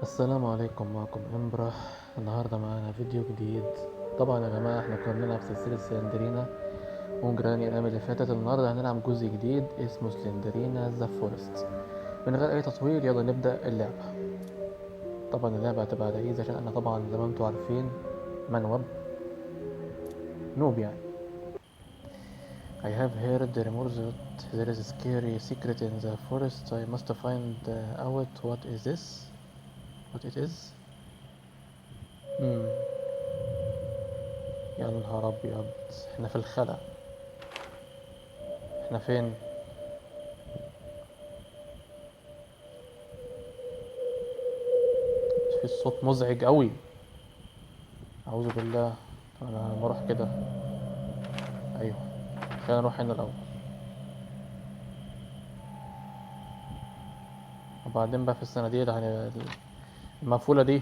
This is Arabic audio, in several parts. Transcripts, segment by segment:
السلام عليكم، معكم امبرح. النهاردة معانا فيديو جديد. طبعا يا جماعة احنا كنا بنلعب سلسلة سلندرينا وجراني الأيام اللي فاتت. النهاردة هنلعب جزء جديد اسمه سلندرينا ذا فورست. من غير أي تطويل يلا نبدأ اللعبة. طبعا اللعبة هتبقى على ايزي عشان انا طبعا زي ما انتوا عارفين منوب نوب يعني. I have heard the rumors that there is a scary secret in the forest. I must find out what is this. What it is. Hmm. يا نهار ابيض، احنا في الخلا. احنا فين؟ في الصوت مزعج قوي. اعوذ بالله. انا بروح كده. ايوه، خلينا نروح هنا الاول وبعدين بقى في الصناديق المقفوله دي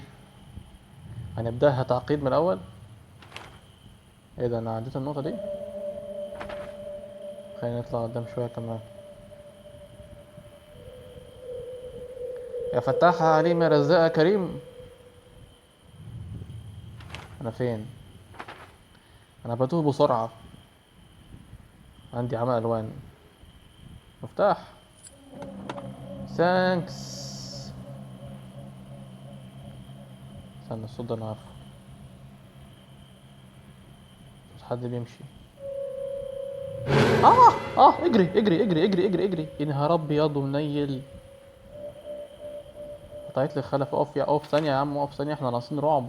هنبداها تعقيد من الاول. ايه ده، انا عديت النقطه دي. خلينا نطلع قدام شويه كمان. يا فتاح يا عليم يا رزاق يا كريم. انا فين؟ انا بتوه بسرعه. عندي عمى الوان. مفتاح. ثانكس. استنى، الصوت ده انا عارفه. صوت حد بيمشي. اجري اجري اجري اجري اجري اجري، يا نهار ابيض ومنيل. قطعت لي الخلف. اقف يا اقف ثانيه يا عم، اقف ثانيه، احنا ناقصين رعب.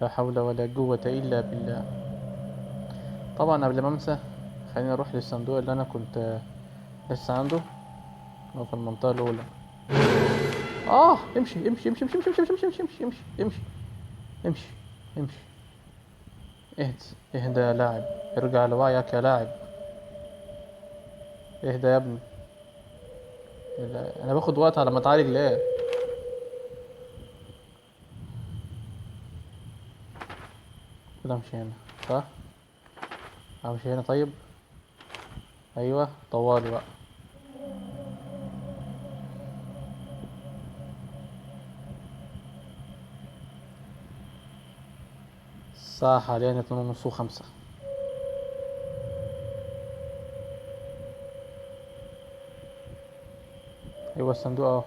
لا حول ولا قوة إلا بالله. طبعا قبل ما انسى، خليني اروح للصندوق اللي انا كنت لسه عنده. هو في المنطقة الأولى. امشي امشي امشي امشي امشي امشي امشي امشي امشي امشي امشي امشي امشي. اهدى. اهدى يا لاعب. ارجع لوعيك يا لاعب. اهدى يا ابني. انا باخد وقت على ما اتعالج ليه؟ كده امشي هنا. صح. امشي هنا طيب. ايوه طوالي بقى. الساعة حاليا 2:30 و5. ايوه الصندوق اهو.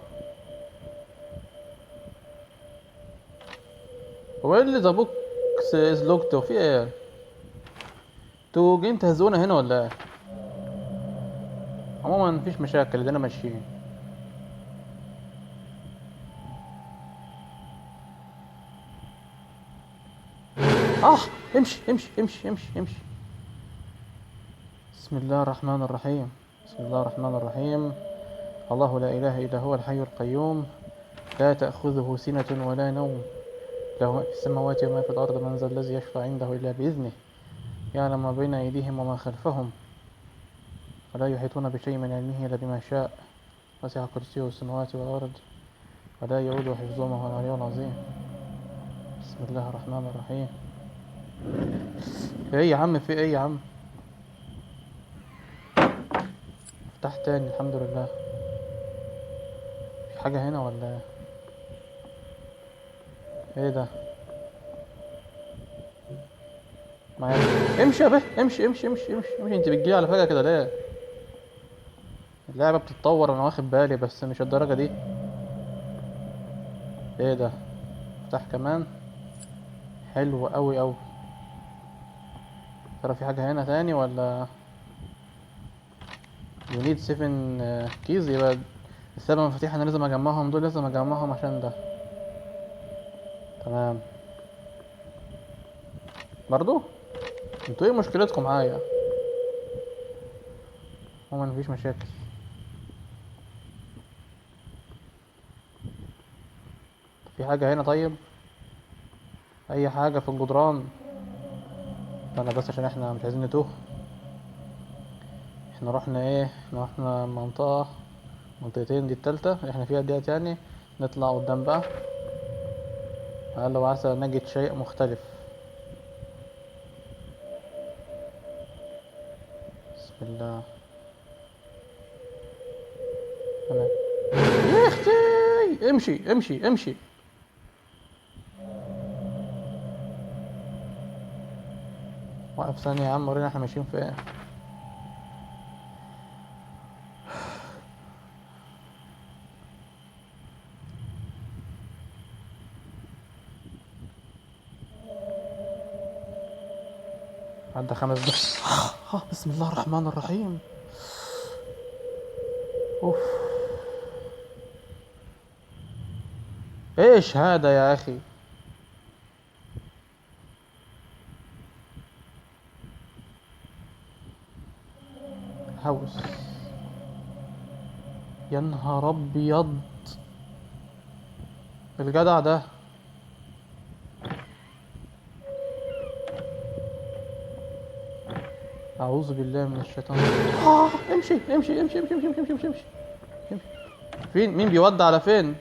هو ايه اللي ذا بوكس از لوكت وفي ايه؟ انتوا جايين تهزونا هنا ولا ايه؟ عموما مفيش مشاكل، ادينا ماشيين. اه امشي امشي امشي امشي امشي. بسم الله الرحمن الرحيم. بسم الله الرحمن الرحيم. الله لا اله الا هو الحي القيوم. لا تأخذه سنة ولا نوم. له ما في السماوات وما في الأرض. من ذا الذي يشفع عنده إلا بإذنه. يعلم ما بين أيديهم وما خلفهم ولا يحيطون بشيء من علمه إلا بما شاء. وسع كرسيه السماوات والأرض ولا يؤوده حفظهما وهو العلي العظيم. بسم الله الرحمن الرحيم. في ايه يا عم، في ايه يا عم؟ افتح تاني الحمد لله. في حاجة هنا ولا ايه؟ ايه ده؟ معايا. امشي يا به، امشي امشي امشي امشي امشي. انت بتجيلي على فجأة كده ليه؟ اللعبة بتتطور انا واخد بالي بس مش الدرجة دي. ايه ده؟ افتح كمان. حلو قوي قوي. ترى في حاجة هنا تاني ولا؟ you need 7 keys. يبقى السبع مفاتيح انا لازم اجمعهم، دول لازم اجمعهم عشان ده. تمام. برضو انتوا ايه مشكلتكم معايا؟ عموما مفيش مشاكل. في حاجة هنا طيب؟ اي حاجة في الجدران؟ انا بس عشان احنا مش عايزين نتوه. احنا رحنا ايه؟ احنا رحنا منطقة، منطقتين، دي التالتة اللي احنا فيها ديت يعني. نطلع قدام بقى. لعل وعسى نجد شيء مختلف. بسم الله. انا يا اختي امشي امشي امشي. وقف ثانية يا عم، ورينا احنا ماشيين فين. عدى 5 دقايق. بسم الله الرحمن الرحيم. اوف. ايش هذا يا اخي؟ هوس. يا نهار ابيض. الجدع ده. اعوذ بالله من الشيطان. امشي امشي امشي امشي امشي امشي امشي امشي, امشي. فين؟ مين بيودع على فين؟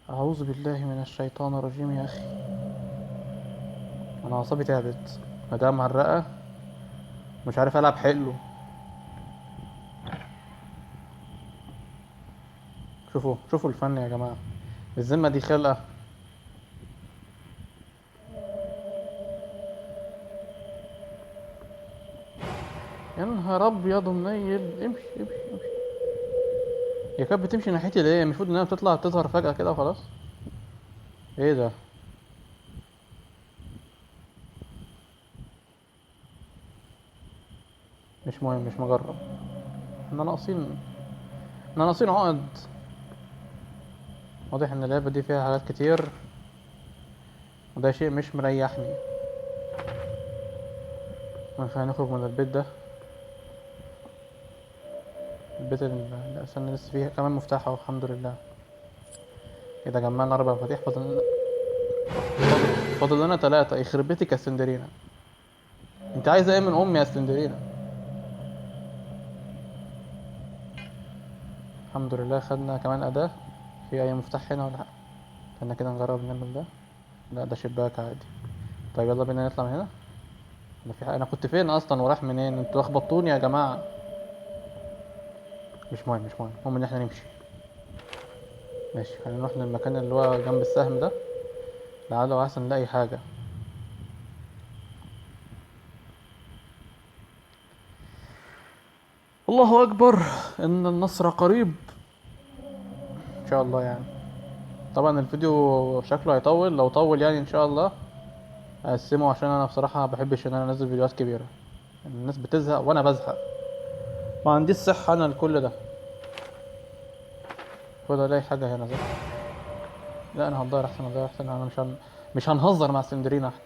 اعوذ بالله من الشيطان الرجيم يا اخي. انا اعصابي تعبت، مدام معرقه، مش عارف العب حلو. شوفوا شوفوا الفن يا جماعه، الذمه دي خلقه. يا نهار ابيض ومنيل. امشي امشي امشي. هي كانت بتمشي ناحيتي ليه؟ المفروض انها بتطلع تظهر فجاه كده وخلاص. ايه ده؟ مش مهم، مش مجرب. احنا ناقصين، احنا ناقصين عقد. واضح ان اللعبه دي فيها حاجات كتير، وده شيء مش مريحني. خلينا نخرج من البيت ده. البيت اللي استنى لسه فيه كمان مفتاح اهو، الحمد لله. كده جمعنا 4 مفاتيح. فاضل لنا 3. يخرب بيتك يا سندرينا، انت عايزه ايه من امي يا سندرينا؟ الحمد لله خدنا كمان اداه. في اي مفتاح هنا ولا حاجه؟ استنى كده نجرب نعمل ده. لا ده شباك عادي. طيب يلا بينا نطلع من هنا. انا في حاجة. انا كنت فين اصلا ورايح منين؟ انتوا لخبطتوني يا جماعه. مش مهم مش مهم، المهم ان احنا نمشي. ماشي، خلينا نروح للمكان اللي هو جنب السهم ده، لعل وعسى نلاقي حاجه. الله اكبر، ان النصر قريب ان شاء الله يعني. طبعا الفيديو شكله هيطول، لو طول يعني ان شاء الله اقسمه، عشان انا بصراحه ما بحبش ان انا انزل فيديوهات كبيره. الناس بتزهق وانا بزهق، ما عنديش صحه انا لكل ده. خد الاقي حاجه هنا صح. لا انا هتضايق احسن، هتضايق احسن. انا مش هنهزر مع سندرينا احنا.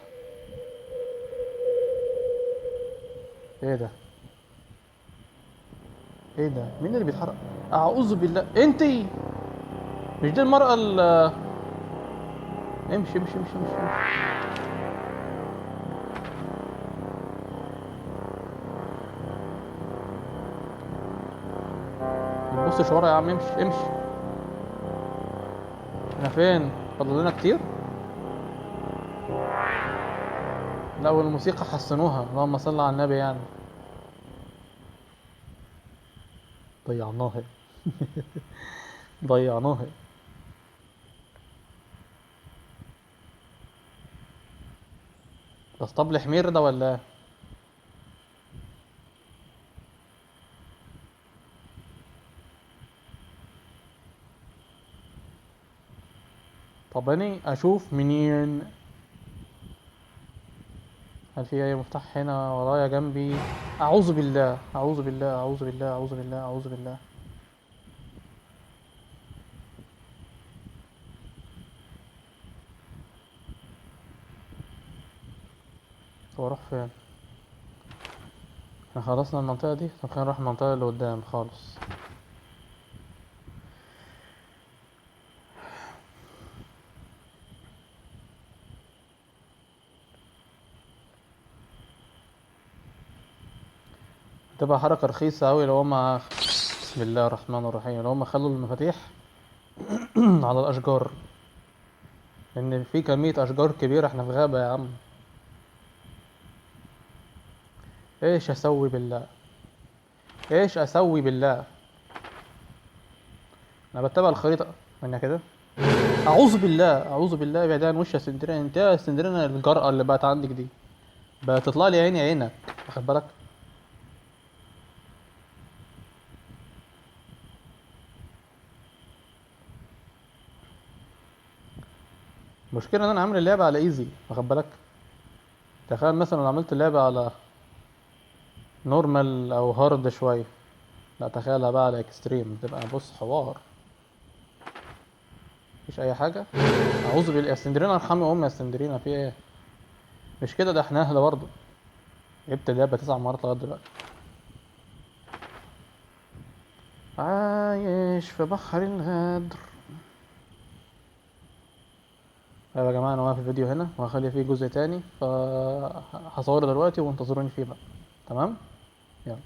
ايه ده؟ ايه ده؟ مين اللي بيتحرك؟ اعوذ بالله، انتي مش دي المرأة امشي امشي امشي امشي, امشي. ما تبصش ورا يا عم، امشي امشي. احنا فين؟ فاضل لنا كتير. لا والموسيقى حسنوها، اللهم صل على النبي يعني. ضيعناها. ضيعناها. ده اسطبل حمير ده ولا ايه؟ طب اني اشوف منين؟ هل في اي مفتاح هنا ورايا جنبي؟ اعوذ بالله اعوذ بالله اعوذ بالله اعوذ بالله اعوذ بالله. هو اروح فين؟ احنا خلصنا المنطقة دي، طب خلينا نروح المنطقة اللي قدام خالص. تبقى حركة رخيصة أوي لو هما، بسم الله الرحمن الرحيم، لو هما خلوا المفاتيح على الأشجار، لأن في كمية أشجار كبيرة، احنا في غابة يا عم. ايش اسوي بالله؟ ايش اسوي بالله؟ انا بتبع الخريطة من كده. اعوذ بالله، اعوذ بالله، ابعد عن وش يا سندرينا. انت يا سندرينا الجرأة اللي بقت عندك دي بقت تطلع لي عيني عينك، واخد بالك؟ المشكلة ان انا عامل اللعبة على ايزي، واخد بالك؟ تخيل مثلا لو عملت اللعبة على نورمال او هارد شوية، لا تخيلها بقى على اكستريم، تبقى بص حوار. مفيش اي حاجة. اعوذ بالله يا سندرينا، ارحمي امي يا سندرينا، في ايه؟ مش كده، ده احنا اهل برضه. جبت اللعبة 9 مرات لغاية دلوقتي. عايش في بحر الغدر. طيب يا جماعة، أنا واقف الفيديو هنا وهخلي فيه جزء تاني، فهصوره دلوقتي وانتظروني فيه بقى. تمام؟ يلا.